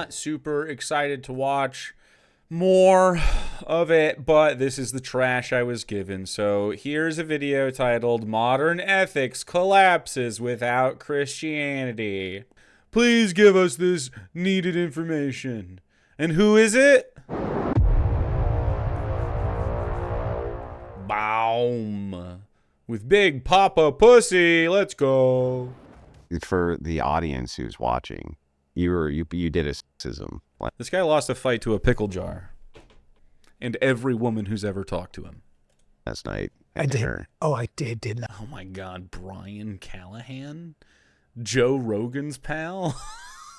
not super excited to watch more of it, but this is the trash I was given. So here's a video titled Modern Ethics Collapses Without Christianity. Please give us this needed information. And who is it? Baum. With Big Papa Pussy. Let's go. For the audience who's watching, you did a sexism. This guy lost a fight to a pickle jar. And every woman who's ever talked to him. Last night. I did. Oh, I did, didn't I? Oh my God, Brian Callahan? Joe Rogan's pal?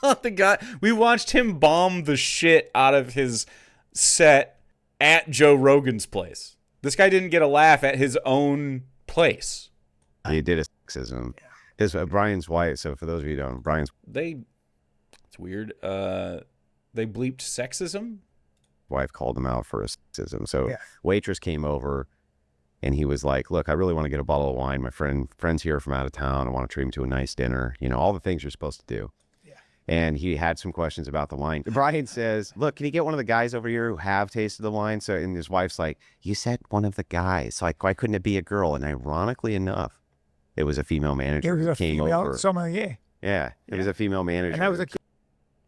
The guy, we watched him bomb the shit out of his set at Joe Rogan's place. This guy didn't get a laugh at his own place. He did a sexism. Because Brian's white, so for those of you who don't, It's weird. They bleeped sexism? Wife called him out for a sexism. So waitress came over and he was like, look, I really want to get a bottle of wine. My friend's here from out of town. I want to treat him to a nice dinner. You know, all the things you're supposed to do. Yeah. And he had some questions about the wine. Brian says, look, can you get one of the guys over here who have tasted the wine? So, and his wife's like, you said one of the guys. So why couldn't it be a girl? And ironically enough, it was a female manager who came over. Sommelier. Yeah, it was a female manager. And that was a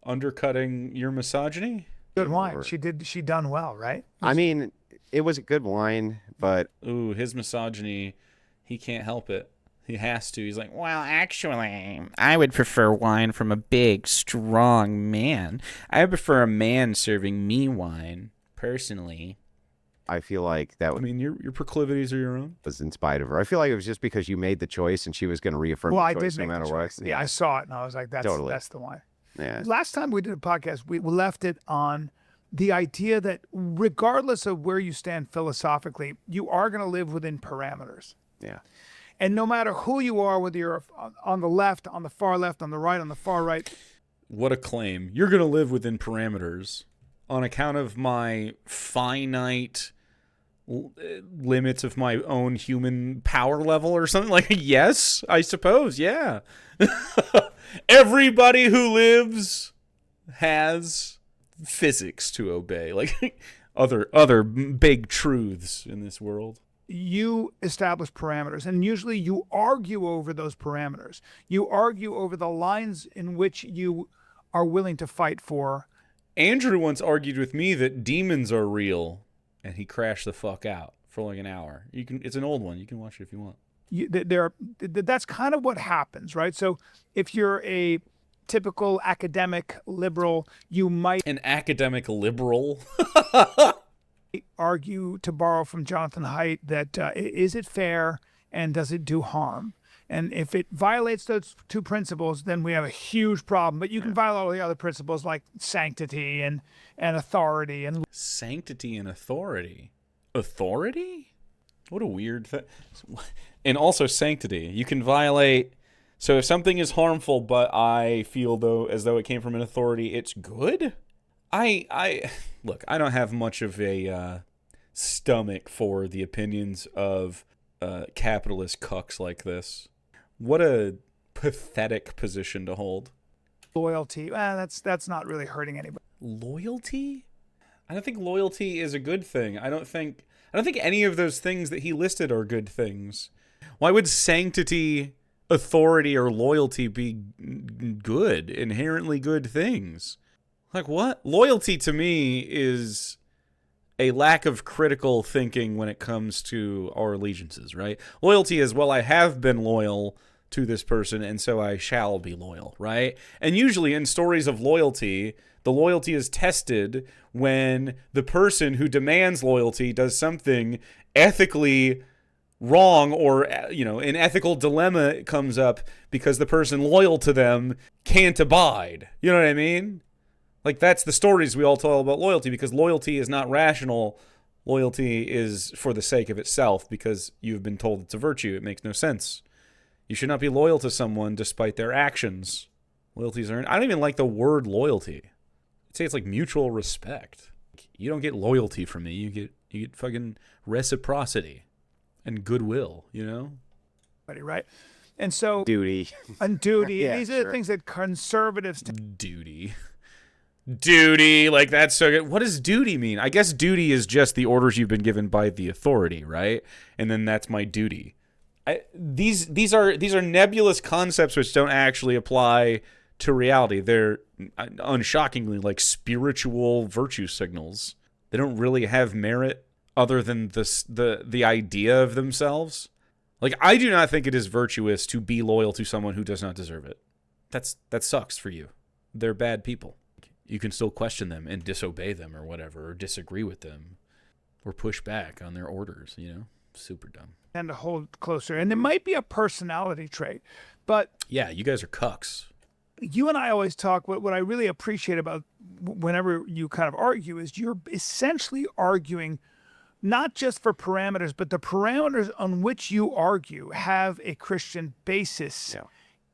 undercutting your misogyny? good wine. She done well, right? I mean, it was a good wine, but ooh, his misogyny, he can't help it. He has to. He's like, well, actually, I would prefer wine from a big, strong man. I would prefer a man serving me wine, personally. I feel like that I mean, your proclivities are your own. was in spite of her. I feel like it was just because you made the choice and she was going to reaffirm the choice no matter what. Yeah, I saw it and I was like, that's the wine. Yeah. Last time we did a podcast, we left it on the idea that regardless of where you stand philosophically, you are going to live within parameters. Yeah. And no matter who you are, whether you're on the left, on the far left, on the right, on the far right. What a claim. You're going to live within parameters on account of my finite limits of my own human power level or something. Like, yes, I suppose. Yeah. Everybody who lives has physics to obey. Like other big truths in this world. You establish parameters, and usually you argue over those parameters. You argue over the lines in which you are willing to fight for. Andrew once argued with me that demons are real, and he crashed the fuck out for like an hour. It's an old one. You can watch it if you want. That's kind of what happens, right? So if you're a typical academic liberal, you might... An academic liberal? argue, to borrow from Jonathan Haidt, that is it fair and does it do harm? And if it violates those two principles, then we have a huge problem. But you can violate all the other principles like sanctity and authority. And sanctity and authority? Authority? What a weird thing. And also sanctity. You can violate... So if something is harmful, but I feel as though it came from an authority, it's good? Look, I don't have much of a stomach for the opinions of capitalist cucks like this. What a pathetic position to hold. Loyalty, that's not really hurting anybody. Loyalty? I don't think loyalty is a good thing. I don't think any of those things that he listed are good things. Why would sanctity, authority, or loyalty be good, inherently good things? Like what? Loyalty to me is a lack of critical thinking when it comes to our allegiances, right? Loyalty is, well, I have been loyal to this person, and so I shall be loyal, right? And usually in stories of loyalty, the loyalty is tested when the person who demands loyalty does something ethically wrong, or, an ethical dilemma comes up because the person loyal to them can't abide. You know what I mean? Like, that's the stories we all tell about loyalty, because loyalty is not rational. Loyalty is for the sake of itself because you've been told it's a virtue. It makes no sense. You should not be loyal to someone despite their actions. Loyalties earned. I don't even like the word loyalty. I'd say it's like mutual respect. You don't get loyalty from me. You get fucking reciprocity and goodwill, you know? Right. And so... Duty. And duty. Yeah, These are the things that conservatives... Duty. duty, like that's so good. What does duty mean? I guess duty is just the orders you've been given by the authority, right? And then that's my duty. These are nebulous concepts which don't actually apply to reality. They're unshockingly like spiritual virtue signals. They don't really have merit other than the idea of themselves. Like, I do not think it is virtuous to be loyal to someone who does not deserve it. That sucks for you. They're bad people. You can still question them and disobey them or whatever, or disagree with them, or push back on their orders, Super dumb. And to hold closer. And it might be a personality trait, but... Yeah, you guys are cucks. You and I always talk, what I really appreciate about whenever you kind of argue is you're essentially arguing not just for parameters, but the parameters on which you argue have a Christian basis. Yeah.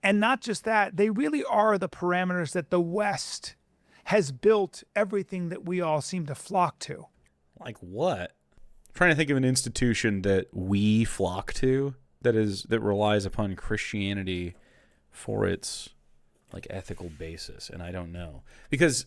And not just that, they really are the parameters that the West has built everything that we all seem to flock to. Like what? I'm trying to think of an institution that we flock to that relies upon Christianity for its like ethical basis, and I don't know. Because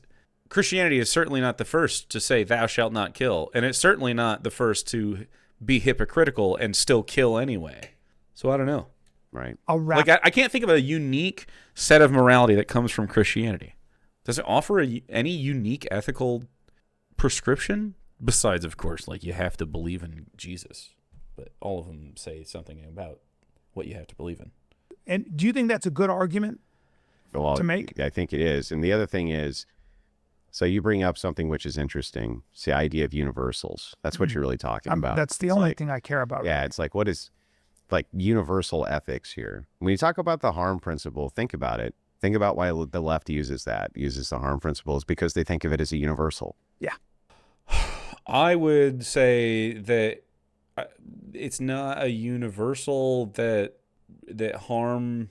Christianity is certainly not the first to say thou shalt not kill, and it's certainly not the first to be hypocritical and still kill anyway. So I don't know. Right. Like I can't think of a unique set of morality that comes from Christianity. Does it offer any unique ethical prescription? Besides, of course, like you have to believe in Jesus. But all of them say something about what you have to believe in. And do you think that's a good argument to make? I think it is. And the other thing is, so you bring up something which is interesting. It's the idea of universals. That's what you're really talking about. That's the only thing I care about. Yeah, it's like, what is like universal ethics here? When you talk about the harm principle, think about it. Think about why the left uses the harm principle is because they think of it as a universal. Yeah. I would say that it's not a universal that harm,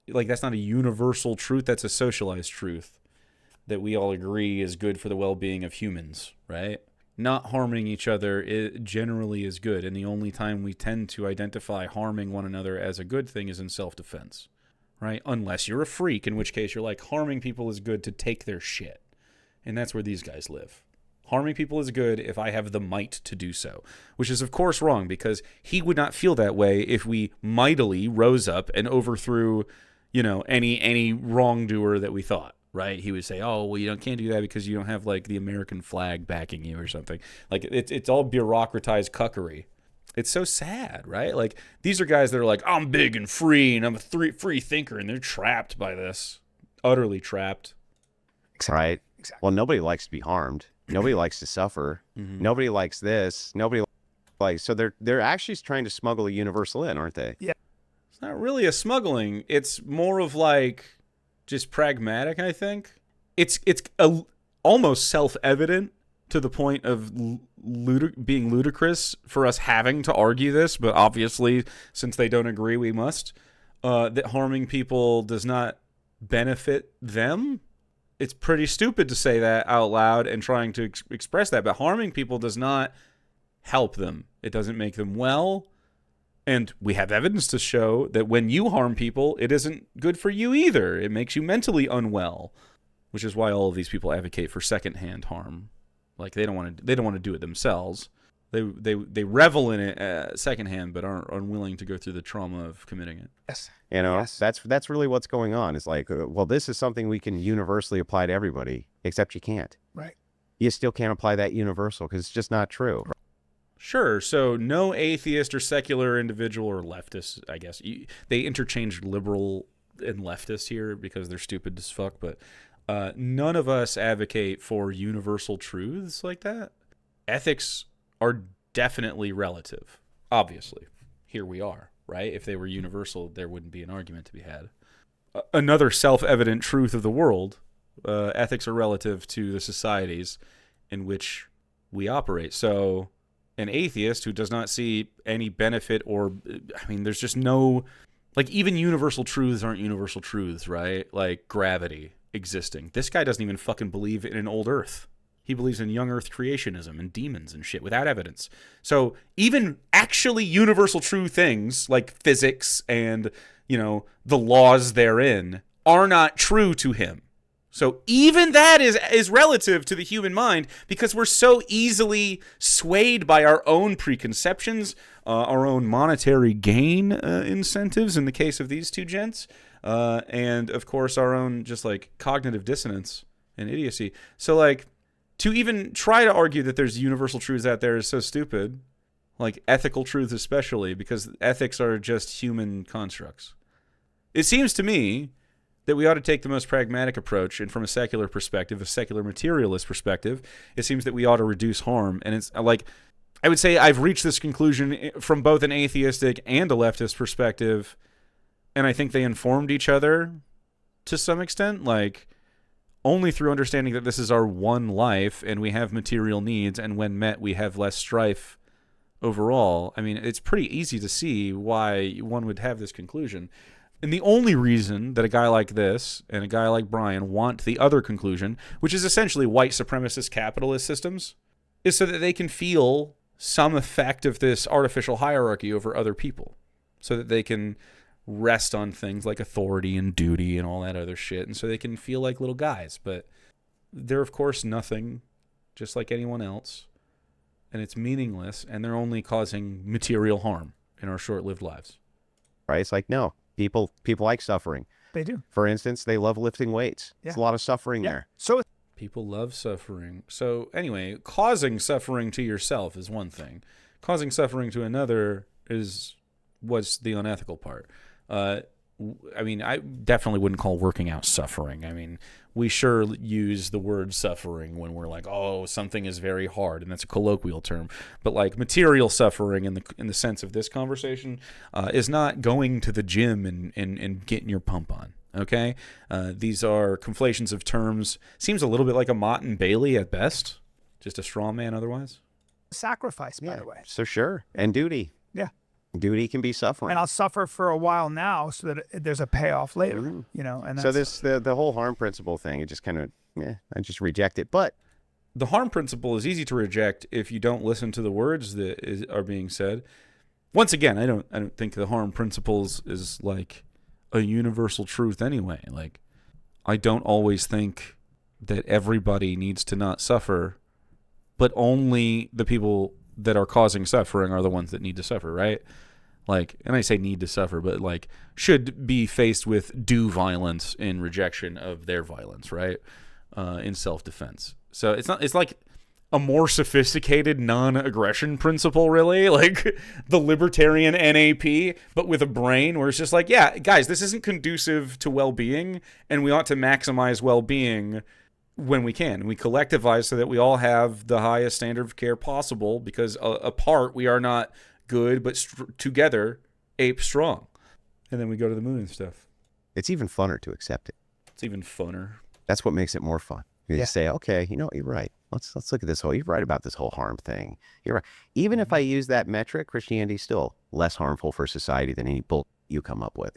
like that's not a universal truth. That's a socialized truth that we all agree is good for the well-being of humans, right? Not harming each other generally is good, and the only time we tend to identify harming one another as a good thing is in self-defense, right? Unless you're a freak, in which case you're like, harming people is good to take their shit. And that's where these guys live. Harming people is good if I have the might to do so, which is, of course, wrong because he would not feel that way if we mightily rose up and overthrew, any wrongdoer that we thought, right? He would say, oh, well, you can't do that because you don't have, like, the American flag backing you or something. Like, it's all bureaucratized cuckery. It's so sad, right? Like, these are guys that are like, I'm big and free and I'm a free thinker, and they're trapped by this. Utterly trapped. Right? Exactly. Well, nobody likes to be harmed. Nobody likes to suffer. Mm-hmm. Nobody likes this. Nobody likes. So they're actually trying to smuggle a universal in, aren't they? Yeah. It's not really a smuggling. It's more of like just pragmatic, I think. It's almost self-evident to the point of being ludicrous for us having to argue this, but obviously, since they don't agree, we must. That harming people does not benefit them. It's pretty stupid to say that out loud and trying to express that, but harming people does not help them. It doesn't make them well. And we have evidence to show that when you harm people, it isn't good for you either. It makes you mentally unwell, which is why all of these people advocate for secondhand harm. Like they don't want to do it themselves. They revel in it secondhand, but aren't unwilling to go through the trauma of committing it. Yes. Yes. That's really what's going on. It's like, well, this is something we can universally apply to everybody, except you can't. Right. You still can't apply that universal because it's just not true. Sure. So no atheist or secular individual or leftist, I guess. They interchange liberal and leftist here because they're stupid as fuck, but none of us advocate for universal truths like that. Ethics are definitely relative. Obviously, here we are, right? If they were universal, there wouldn't be an argument to be had. Another self-evident truth of the world, ethics are relative to the societies in which we operate. So an atheist who does not see any benefit there's just no, like even universal truths aren't universal truths, right? Like gravity existing. This guy doesn't even fucking believe in an old earth. He believes in young earth creationism and demons and shit without evidence. So even actually universal true things like physics and, the laws therein are not true to him. So even that is relative to the human mind because we're so easily swayed by our own preconceptions, our own monetary gain incentives in the case of these two gents, and of course our own just like cognitive dissonance and idiocy. So like to even try to argue that there's universal truths out there is so stupid, like ethical truths especially, because ethics are just human constructs. It seems to me that we ought to take the most pragmatic approach, and from a secular perspective, a secular materialist perspective, it seems that we ought to reduce harm. And it's like, I would say I've reached this conclusion from both an atheistic and a leftist perspective, and I think they informed each other to some extent, like only through understanding that this is our one life and we have material needs, and when met, we have less strife overall. I mean, it's pretty easy to see why one would have this conclusion. And the only reason that a guy like this and a guy like Brian want the other conclusion, which is essentially white supremacist capitalist systems, is so that they can feel some effect of this artificial hierarchy over other people, so that they can rest on things like authority and duty and all that other shit, and so they can feel like little guys. But they're, of course, nothing, just like anyone else, and it's meaningless, and they're only causing material harm in our short-lived lives. Right? It's like, no. People like suffering. They do. For instance, they love lifting weights. Yeah. There's a lot of suffering there. So people love suffering. So anyway, causing suffering to yourself is one thing. Causing suffering to another was the unethical part. I mean, I definitely wouldn't call working out suffering. I mean, we sure use the word suffering when we're like, oh, something is very hard, and that's a colloquial term. But like material suffering in the sense of this conversation is not going to the gym and getting your pump on. Okay, these are conflations of terms. Seems a little bit like a Mott and Bailey at best, just a straw man otherwise. sacrifice, by the way. So sure. And duty. Yeah. Duty can be suffering. And I'll suffer for a while now so that there's a payoff later, you know. And so that's, the whole harm principle thing, it just kind of, I just reject it. But the harm principle is easy to reject if you don't listen to the words that are being said. Once again, I don't think the harm principles is like a universal truth anyway. Like, I don't always think that everybody needs to not suffer, but only the people that are causing suffering are the ones that need to suffer, right? Like, and I say need to suffer, but like should be faced with due violence in rejection of their violence, right? In self-defense. So it's like a more sophisticated non-aggression principle, really, like the libertarian NAP, but with a brain where it's just like, yeah, guys, this isn't conducive to well-being, and we ought to maximize well-being when we can. We collectivize so that we all have the highest standard of care possible, because apart we are not good, but together ape strong. And then we go to the moon and stuff. it's even funner to accept it. It's even funner. That's what makes it more fun. You say, okay, you know, you're right. Let's look at this whole, you're right about this whole harm thing. You're right. Even if I use that metric, Christianity's still less harmful for society than any bull you come up with.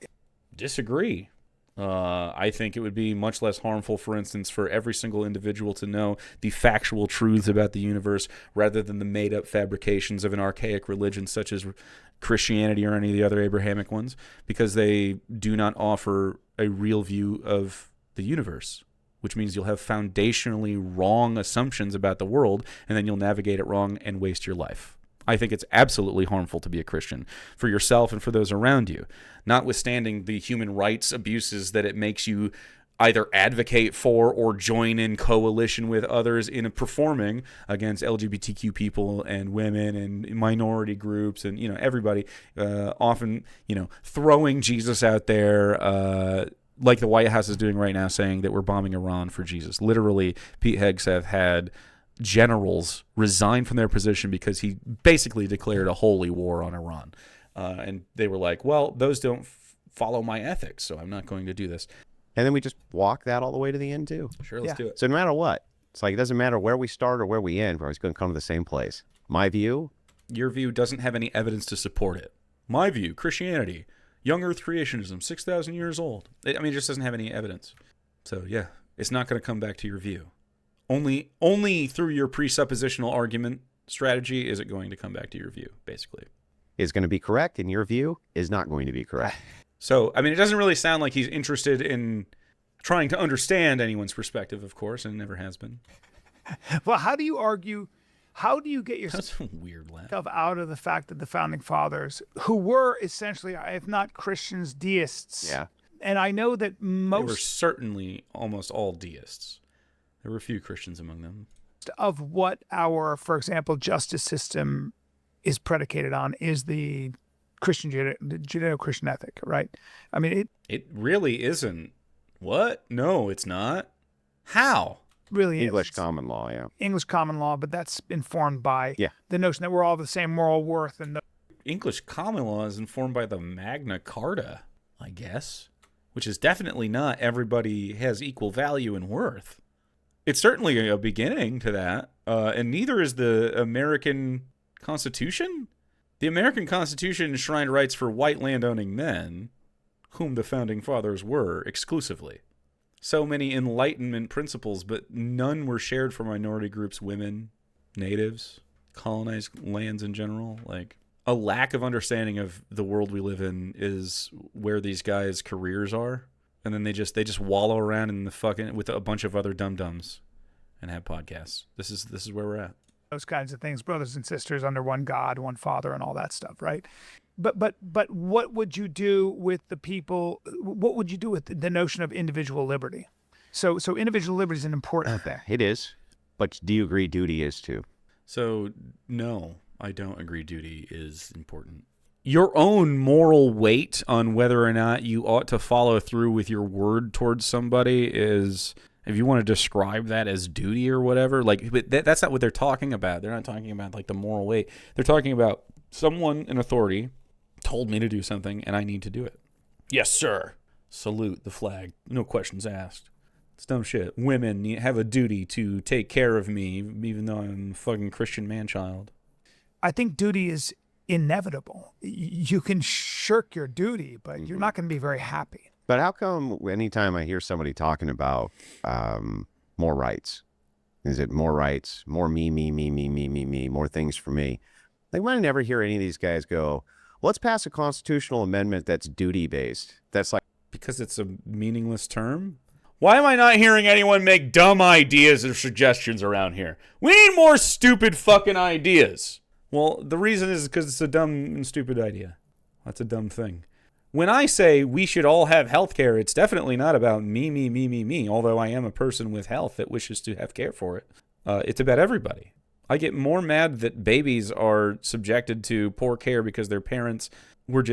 Disagree. I think it would be much less harmful, for instance, for every single individual to know the factual truths about the universe rather than the made-up fabrications of an archaic religion such as Christianity or any of the other Abrahamic ones, because they do not offer a real view of the universe, which means you'll have foundationally wrong assumptions about the world, and then you'll navigate it wrong and waste your life. I think it's absolutely harmful to be a Christian for yourself and for those around you, notwithstanding the human rights abuses that it makes you either advocate for or join in coalition with others in performing against LGBTQ people and women and minority groups and, you know, everybody, often, you know, throwing Jesus out there, like the White House is doing right now, saying that we're bombing Iran for Jesus. Literally, Pete Hegseth had generals resign from their position because he basically declared a holy war on Iran. And they were like, well, those don't follow my ethics, so I'm not going to do this. And then we just walk that all the way to the end, too. Sure, let's do it. So no matter what, it's like it doesn't matter where we start or where we end, we're always going to come to the same place. My view? Your view doesn't have any evidence to support it. My view, Christianity, young earth creationism, 6,000 years old. I mean, it just doesn't have any evidence. So, yeah, it's not going to come back to your view. Only through your presuppositional argument strategy is it going to come back to your view, basically. Is going to be correct, and your view is not going to be correct. So, I mean, it doesn't really sound like he's interested in trying to understand anyone's perspective, of course, and it never has been. Well, how do you argue? How do you get That's a weird laugh. yourself out of the fact that the founding fathers, who were essentially, if not Christians, deists, Yeah. and I know that They were most certainly almost all deists. There were a few Christians among them. of what our, for example, justice system is predicated on is the Christian Judeo-Christian ethic, right? I mean, It really isn't. What? No, it's not. How? really English is. common law, yeah. English common law, but that's informed by Yeah. the notion that we're all the same moral worth. And English common law is informed by the Magna Carta, I guess, which is definitely not everybody has equal value and worth. It's certainly a beginning to that, and neither is the American Constitution. The American Constitution enshrined rights for white landowning men, whom the founding fathers were exclusively. So many Enlightenment principles, but none were shared for minority groups, women, natives, colonized lands in general. Like, a lack of understanding of the world we live in is where these guys' careers are, and then they just wallow around in the fucking with a bunch of other dum-dums and have podcasts. This is where we're at. those kinds of things, brothers and sisters under one God, one Father, and all that stuff, right? But what would you do with the people? What would you do with the notion of individual liberty? So individual liberty is an important thing. It is. But do you agree duty is too? So, no, I don't agree duty is important. Your own moral weight on whether or not you ought to follow through with your word towards somebody is, if you want to describe that as duty or whatever, like, but that's not what they're talking about. They're not talking about, like, the moral weight. They're talking about someone in authority told me to do something, and I need to do it. Yes, sir. Salute the flag. No questions asked. It's dumb shit. Women have a duty to take care of me, even though I'm a fucking Christian man-child. I think duty is inevitable. You can shirk your duty, but you're not going to be very happy. But how come anytime I hear somebody talking about more rights, is it more rights, more me, more things for me? Like, why do I never hear any of these guys go, let's pass a constitutional amendment that's duty-based? That's like, Because it's a meaningless term? Why am I not hearing anyone make dumb ideas or suggestions around here? We need more stupid fucking ideas. Well, the reason is because it's a dumb and stupid idea. That's a dumb thing. When I say we should all have health care, it's definitely not about me, although I am a person with health that wishes to have care for it. It's about everybody. I get more mad that babies are subjected to poor care because their parents were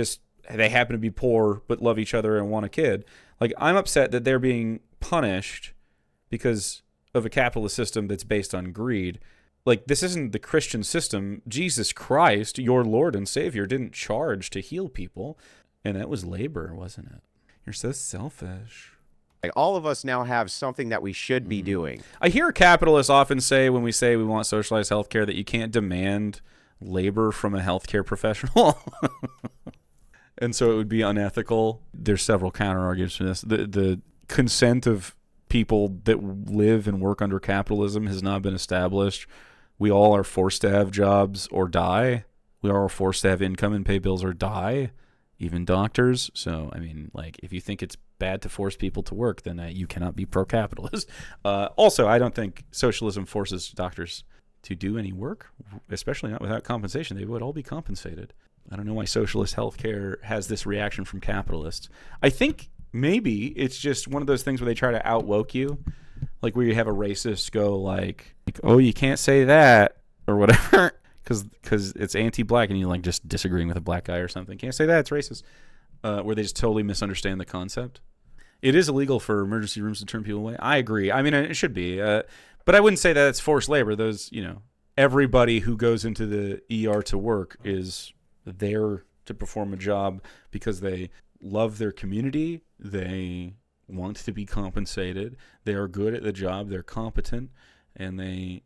they happen to be poor but love each other and want a kid. Like, I'm upset that they're being punished because of a capitalist system that's based on greed. Like, this isn't the Christian system. Jesus Christ, your Lord and Savior, didn't charge to heal people. And that was labor, wasn't it? You're so selfish. all of us now have something that we should be doing. I hear capitalists often say, when we say we want socialized healthcare, that you can't demand labor from a healthcare professional. And so it would be unethical. There's several counter arguments for this. The consent of people that live and work under capitalism has not been established. We all are forced to have jobs or die. We are forced to have income and pay bills or die, even doctors. So, I mean, like, if you think it's bad to force people to work, then you cannot be pro-capitalist. Also, I don't think socialism forces doctors to do any work, especially not without compensation. They would all be compensated. I don't know why socialist healthcare has this reaction from capitalists. I think maybe it's just one of those things where they try to out-woke you, like where you have a racist go like oh, you can't say that or whatever because it's anti-black and you like just disagreeing with a black guy or something. Can't say that, it's racist. Where they just totally misunderstand the concept. It is illegal for emergency rooms to turn people away. I agree. I mean, it should be. But I wouldn't say that it's forced labor. Those, everybody who goes into the ER to work is there to perform a job because they love their community. They want to be compensated. They are good at the job. They're competent, and they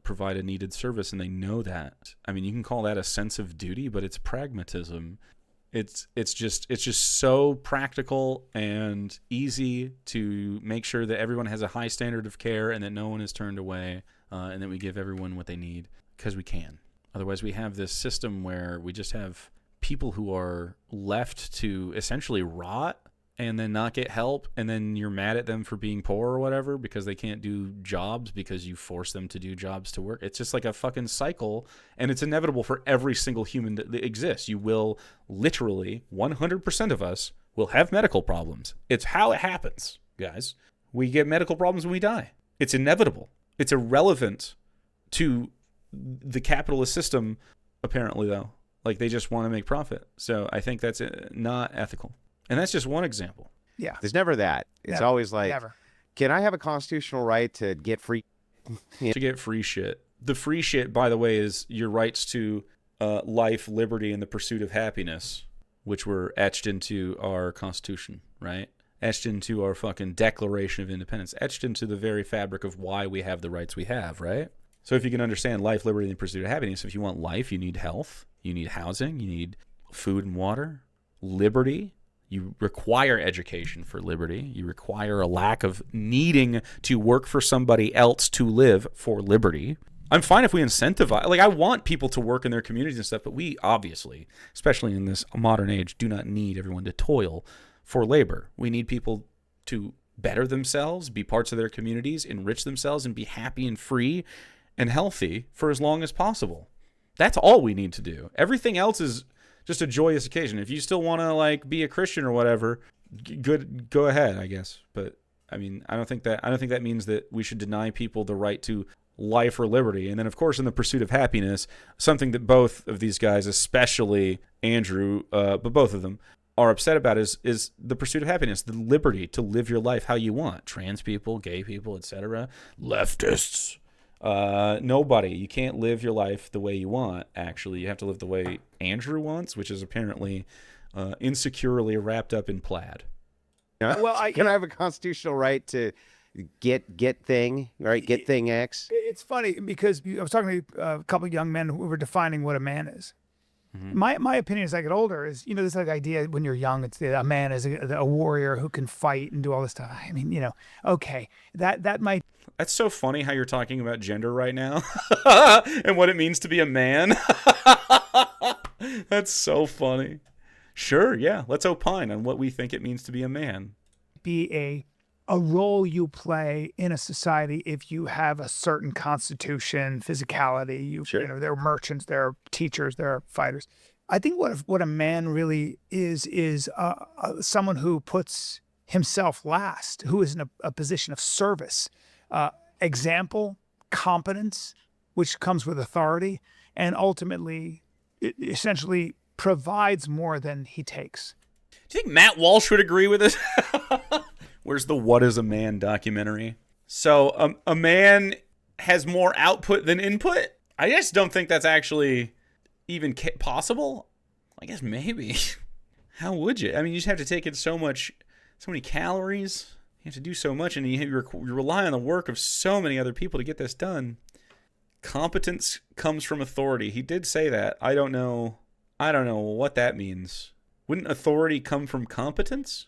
provide a needed service, and they know that. I mean, you can call that a sense of duty, but it's pragmatism. It's just so practical and easy to make sure that everyone has a high standard of care and that no one is turned away, and that we give everyone what they need because we can. Otherwise, we have this system where we just have people who are left to essentially rot and then not get help, and then you're mad at them for being poor or whatever because they can't do jobs because you force them to do jobs to work. It's just like a fucking cycle, and it's inevitable for every single human that exists. You will literally, 100% of us will have medical problems. It's how it happens, guys. We get medical problems when we die. It's inevitable. It's irrelevant to the capitalist system, apparently, though. Like, they just want to make profit. So I think that's not ethical. And that's just one example. Yeah. There's never that. It's always like, never. Can I have a constitutional right to get free? To get free shit. The free shit, by the way, is your rights to life, liberty, and the pursuit of happiness, which were etched into our Constitution, right? Etched into our fucking Declaration of Independence, etched into the very fabric of why we have the rights we have, right? So if you can understand life, liberty, and the pursuit of happiness, if you want life, you need health, you need housing, you need food and water, liberty. You require education for liberty. You require a lack of needing to work for somebody else to live for liberty. I'm fine if we incentivize. Like, I want people to work in their communities and stuff, but we obviously, especially in this modern age, do not need everyone to toil for labor. We need people to better themselves, be parts of their communities, enrich themselves, and be happy and free and healthy for as long as possible. That's all we need to do. Everything else is just a joyous occasion. If you still want to like be a Christian or whatever, good, go ahead, I guess. But I mean, I don't think that means that we should deny people the right to life or liberty. And then, of course, in the pursuit of happiness, something that both of these guys, especially Andrew, but both of them, are upset about is the pursuit of happiness, the liberty to live your life how you want. Trans people, gay people, etc. Leftists. Nobody. You can't live your life the way you want, actually. You have to live the way Andrew wants, which is apparently insecurely wrapped up in plaid. Well, can I have a constitutional right to get thing, right? Get thing X? It's funny because I was talking to a couple of young men who were defining what a man is. Mm-hmm. My opinion as I get older is, this like idea when you're young, it's a man is a warrior who can fight and do all this stuff. I mean, okay, that might. That's so funny how you're talking about gender right now and what it means to be a man. That's so funny. Sure, yeah. Let's opine on what we think it means to be a man. Be a role you play in a society if you have a certain constitution, physicality. Sure. There are merchants, there are teachers, there are fighters. I think what a man really is someone who puts himself last, who is in a position of service. Example, competence, which comes with authority, and ultimately, it essentially provides more than he takes. Do you think Matt Walsh would agree with this? Where's the What is a Man documentary? So a man has more output than input? I just don't think that's actually even possible. I guess maybe. How would you? I mean, you just have to take in so many calories. You have to do so much, and you rely on the work of so many other people to get this done. Competence comes from authority. He did say that. I don't know what that means. Wouldn't authority come from competence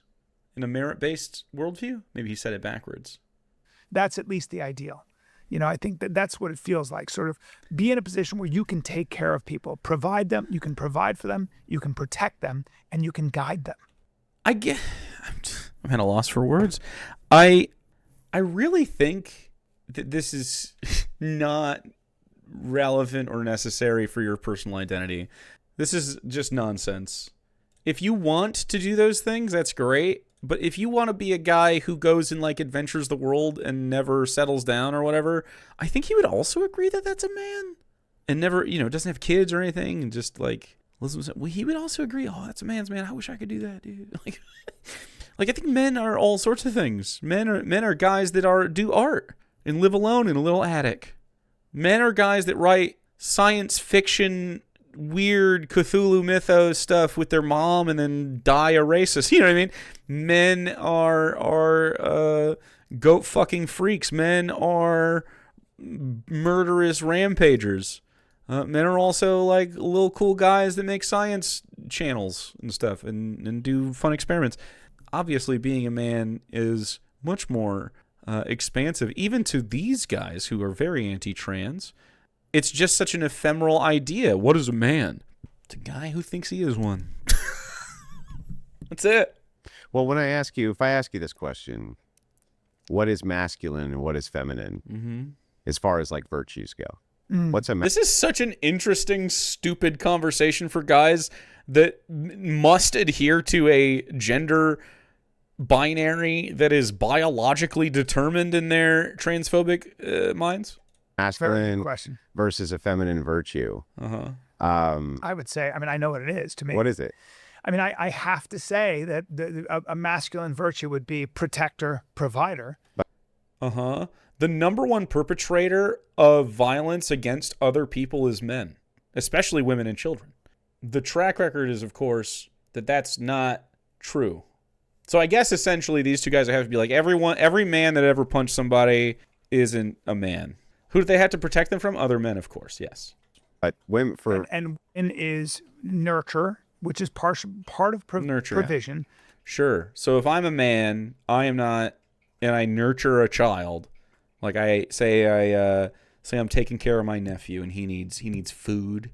in a merit-based worldview? Maybe he said it backwards. That's at least the ideal. I think that's what it feels like. Sort of be in a position where you can take care of people, provide them, you can provide for them, you can protect them, and you can guide them. I'm at a loss for words. I really think that this is not relevant or necessary for your personal identity. This is just nonsense. If you want to do those things, that's great. But if you want to be a guy who goes and like adventures the world and never settles down or whatever, I think he would also agree that that's a man and never, doesn't have kids or anything and just like he would also agree, oh, that's a man's man. I wish I could do that, dude. Like I think men are all sorts of things. Men are guys that do art and live alone in a little attic. Men are guys that write science fiction, weird Cthulhu mythos stuff with their mom and then die a racist. You know what I mean? Men are goat fucking freaks. Men are murderous rampagers. Men are also like little cool guys that make science channels and stuff and do fun experiments. Obviously, being a man is much more expansive, even to these guys who are very anti-trans. It's just such an ephemeral idea. What is a man? It's a guy who thinks he is one. That's it. Well, if I ask you this question, what is masculine and what is feminine as far as like virtues go? What's a This is such an interesting, stupid conversation for guys that must adhere to a gender binary that is biologically determined in their transphobic minds. masculine question. versus a feminine virtue? I would say, I mean, I know what it is to me. What is it? I mean, I have to say that a masculine virtue would be protector, provider. The number one perpetrator of violence against other people is men, especially women and children. The track record is, of course, that that's not true. So I guess essentially these two guys have to be like, every man that ever punched somebody isn't a man. Who do they have to protect them from? Other men, of course, yes. But women And is nurture, which is part of Nurture. provision. Sure. So if I'm a man, I am not, and I nurture a child, like I say I'm taking care of my nephew, and he needs food,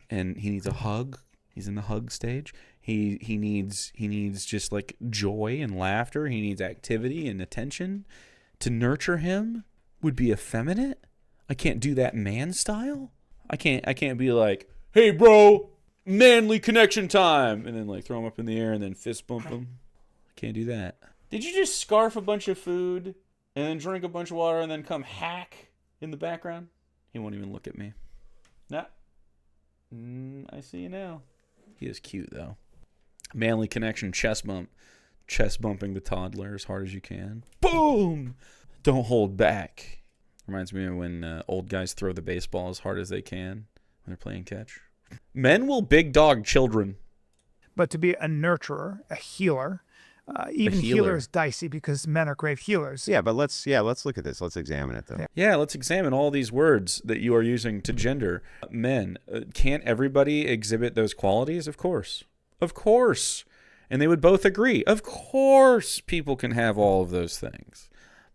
and he needs a hug. He's in the hug stage. He needs just like joy and laughter. He needs activity and attention. To nurture him would be effeminate. I can't do that man style. I can't be like, hey bro, manly connection time, and then like throw him up in the air and then fist bump him. I can't do that. Did you just scarf a bunch of food and then drink a bunch of water and then come hack in the background? He won't even look at me. Nah. I see you now. He is cute though. Manly connection chest bump. Chest bumping the toddler as hard as you can. Boom! Don't hold back. Reminds me of when old guys throw the baseball as hard as they can when they're playing catch. Men will big dog children. But to be a nurturer, a healer, even healer is dicey because men are great healers. Yeah, but let's look at this. Let's examine it though. Yeah, let's examine all these words that you are using to gender. Men, can't everybody exhibit those qualities? Of course. Of course. And they would both agree. Of course people can have all of those things.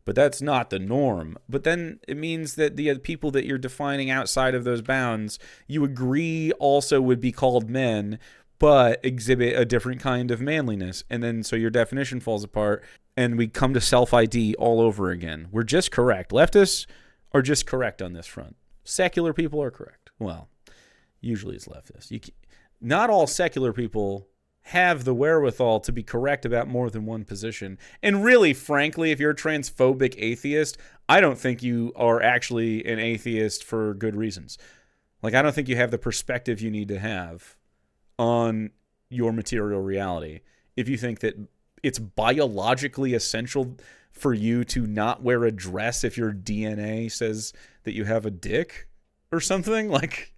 But that's not the norm. But then it means that the people that you're defining outside of those bounds, you agree also would be called men, but exhibit a different kind of manliness. And then so your definition falls apart, and we come to self-ID all over again. We're just correct. Leftists are just correct on this front. Secular people are correct. Well, usually it's leftists. Not all secular people have the wherewithal to be correct about more than one position. And really, frankly, if you're a transphobic atheist, I don't think you are actually an atheist for good reasons. Like, I don't think you have the perspective you need to have on your material reality if you think that it's biologically essential for you to not wear a dress if your DNA says that you have a dick or something. Like,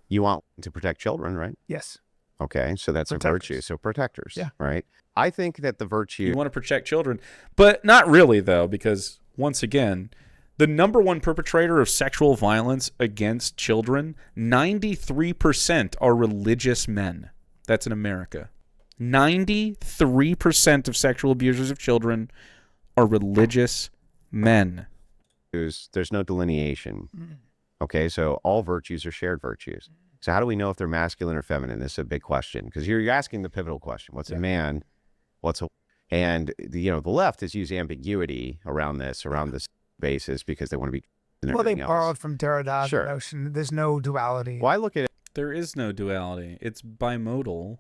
You want to protect children, right? Yes. Okay, so that's Protectors. a virtue. So protectors, Yeah. right? I think that the virtue... you want to protect children, but not really, though, because once again, the number one perpetrator of sexual violence against children, 93% are religious men. That's in America. 93% of sexual abusers of children are religious men. There's no delineation. Okay, so all virtues are shared virtues. So how do we know if they're masculine or feminine? This is a big question, because you're asking the pivotal question. What's a man? What's a... And the left has used ambiguity around this basis because they want to be... Well, they borrowed from Derrida's Sure. notion. There's no duality. Well, I look at it... There is no duality. It's bimodal.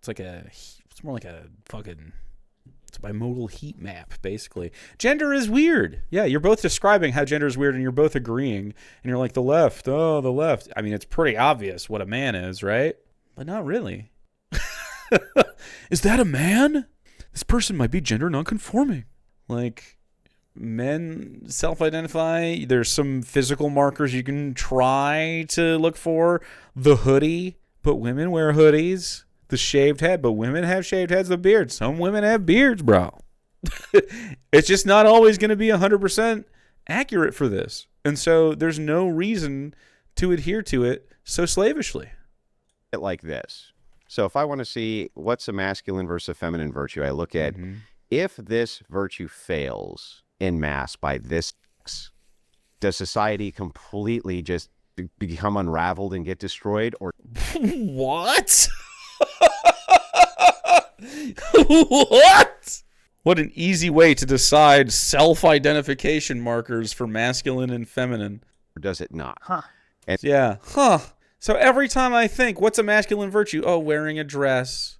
It's more like a fucking... It's a bimodal heat map, basically. Gender is weird. Yeah, you're both describing how gender is weird, and you're both agreeing. And you're like, the left. Oh, the left. I mean, it's pretty obvious what a man is, right? But not really. Is that a man? This person might be gender nonconforming. Like, men self-identify. There's some physical markers you can try to look for. The hoodie, but women wear hoodies. The shaved head, but women have shaved heads with beards. Some women have beards, bro. It's just not always going to be 100% accurate for this. And so there's no reason to adhere to it so slavishly. like this. So if I want to see what's a masculine versus a feminine virtue, I look at if this virtue fails en masse by this, does society completely just become unraveled and get destroyed? Or What? What? What an easy way to decide self-identification markers for masculine and feminine. Or does it not? Huh. Yeah. Huh. So every time I think, what's a masculine virtue? Oh, wearing a dress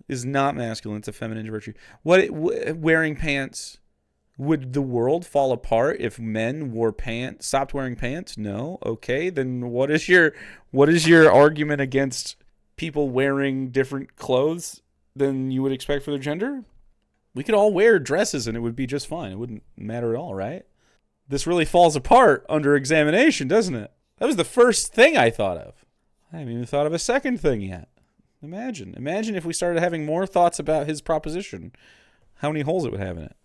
is not masculine. It's a feminine virtue. Wearing pants. Would the world fall apart if men stopped wearing pants? No. Okay. Then what is your argument against people wearing different clothes than you would expect for their gender? We could all wear dresses and it would be just fine. It wouldn't matter at all, right? This really falls apart under examination, doesn't it? That was the first thing I thought of. I haven't even thought of a second thing yet. Imagine if we started having more thoughts about his proposition. How many holes it would have in it.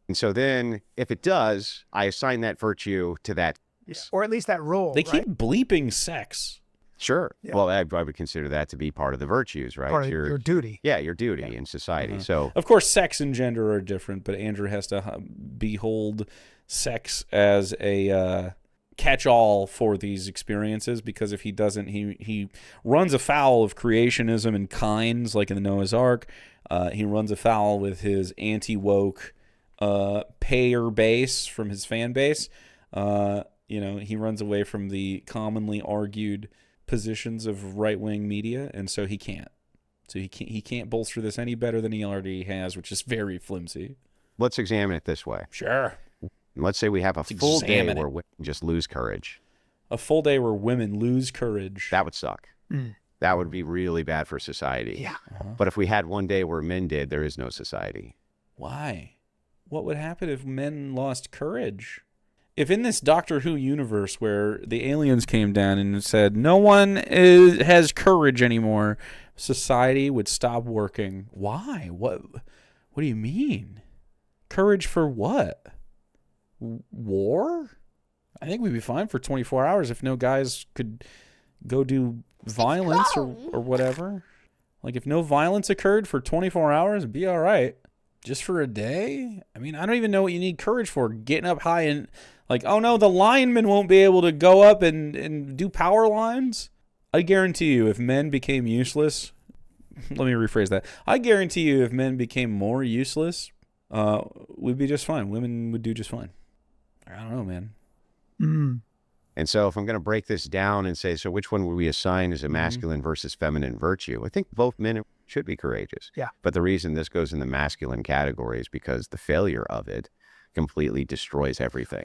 And so then, if it does, I assign that virtue to that. Yeah. Or at least that role. They keep bleeping sex. Sure. Yeah. Well, I would consider that to be part of the virtues, right? Part of your duty. Yeah, your duty in society. So, of course, sex and gender are different, but Andrew has to behold sex as a catch-all for these experiences, because if he doesn't, he runs afoul of creationism and kinds, like in the Noah's Ark. He runs afoul with his anti-woke payer base from his fan base. He runs away from the commonly argued positions of right-wing media, and so he can't. So he can't bolster this any better than he already has, which is very flimsy. let's examine it this way. Sure. Let's say we have a full day where women just lose courage. A full day where women lose courage. That would suck. That would be really bad for society. Yeah. But if we had one day where men did, there is no society. Why? What would happen if men lost courage? If in this Doctor Who universe where the aliens came down and said no one has courage anymore, society would stop working. Why? What do you mean? Courage for what? War? I think we'd be fine for 24 hours if no guys could go do violence or whatever. Like if no violence occurred for 24 hours, it'd be all right. Just for a day? I mean, I don't even know what you need courage for. Getting up high and like, oh no, the linemen won't be able to go up and do power lines. I guarantee you if men became useless, let me rephrase that. I guarantee you if men became more useless, we'd be just fine. Women would do just fine. I don't know, man. And so if I'm going to break this down and say, so which one would we assign as a masculine versus feminine virtue? I think both men should be courageous. Yeah. But the reason this goes in the masculine category is because the failure of it completely destroys everything.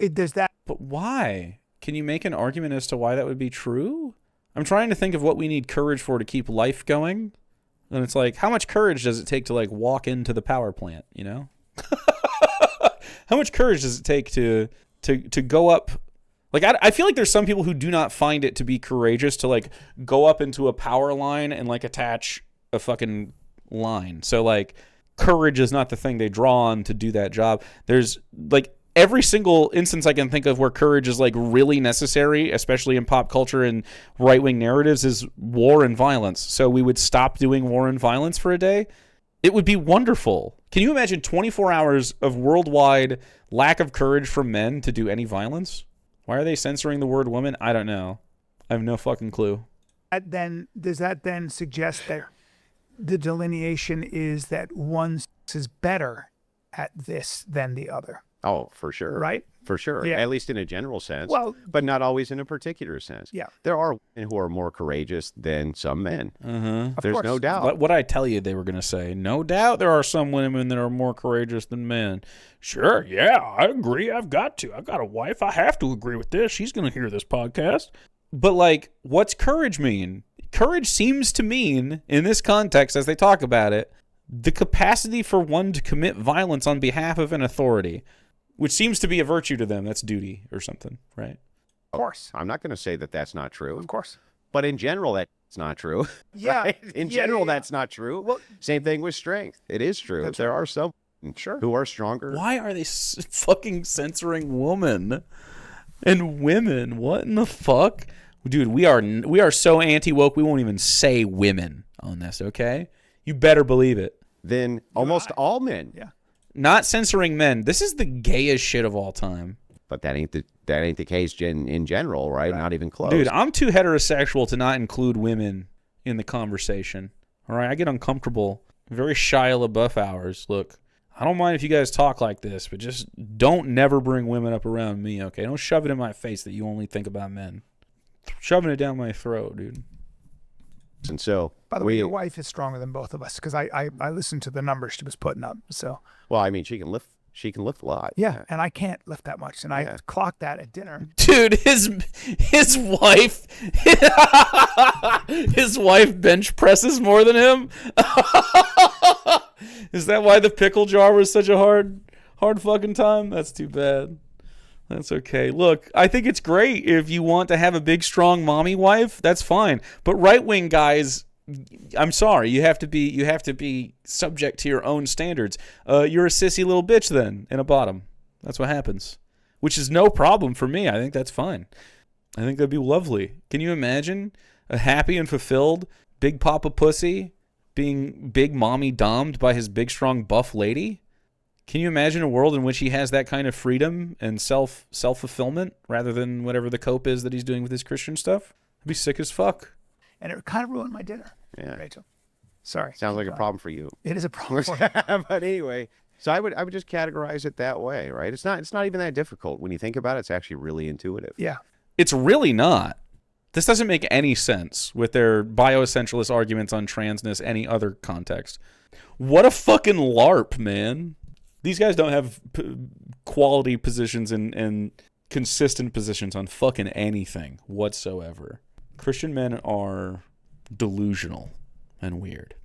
But why? Can you make an argument as to why that would be true? I'm trying to think of what we need courage for to keep life going. And it's like, how much courage does it take to like walk into the power plant, you know? How much courage does it take to go up? Like, I feel like there's some people who do not find it to be courageous to like go up into a power line and like attach a fucking line. So like courage is not the thing they draw on to do that job. There's like every single instance I can think of where courage is like really necessary, especially in pop culture and right-wing narratives, is war and violence. So we would stop doing war and violence for a day. It would be wonderful. Can you imagine 24 hours of worldwide lack of courage from men to do any violence? Why are they censoring the word woman? I don't know. I have no fucking clue. Does that then suggest that the delineation is that one is better at this than the other? Oh, for sure. Right? For sure. Yeah. At least in a general sense. Well, but not always in a particular sense. Yeah. There are women who are more courageous than some men. Of There's course. no doubt. What I tell you they were going to say? No doubt there are some women that are more courageous than men. Sure, yeah, I agree. I've got a wife. I have to agree with this. She's going to hear this podcast. But like, what's courage mean? Courage seems to mean, in this context, as they talk about it, the capacity for one to commit violence on behalf of an authority, which seems to be a virtue to them. That's duty or something, right? Of course. I'm not going to say that that's not true. Of course. But in general, that's not true. Yeah. Right? In general, yeah. That's not true. Well, same thing with strength. It is true. There are some who are stronger. Why are they fucking censoring women and women? What in the fuck? Dude, we are so anti-woke, we won't even say women on this, okay? You better believe it. Then almost all men. Yeah. Not censoring men. This is the gayest shit of all time. But that ain't the case in general, right? Not even close. Dude, I'm too heterosexual to not include women in the conversation. All right, I get uncomfortable Very Shia LaBeouf hours. Look, I don't mind if you guys talk like this, but just don't never bring women up around me, okay? Don't shove it in my face that you only think about men. Shoving it down my throat, dude. And so, by the way, your wife is stronger than both of us because I listened to the numbers she was putting up. So, well, I mean, she can lift a lot. Yeah, and I can't lift that much, and I clocked that at dinner. Dude, his wife, his wife bench presses more than him. Is that why the pickle jar was such a hard fucking time? That's too bad. That's okay. Look, I think it's great if you want to have a big, strong mommy wife. That's fine. But right-wing guys, I'm sorry, you have to be subject to your own standards. You're a sissy little bitch then, in a bottom. That's what happens. Which is no problem for me. I think that's fine. I think that'd be lovely. Can you imagine a happy and fulfilled big papa pussy being big mommy domed by his big, strong, buff lady? Can you imagine a world in which he has that kind of freedom and self-fulfillment rather than whatever the cope is that he's doing with his Christian stuff? I'd be sick as fuck. And it kind of ruined my dinner. Yeah. Rachel. Sorry. Sounds like a problem for you. It is a problem for me. But anyway, so I would just categorize it that way, right? It's not even that difficult. When you think about it, it's actually really intuitive. Yeah. It's really not. This doesn't make any sense with their bioessentialist arguments on transness, any other context. What a fucking LARP, man. These guys don't have quality positions and consistent positions on fucking anything whatsoever. Christian men are delusional and weird.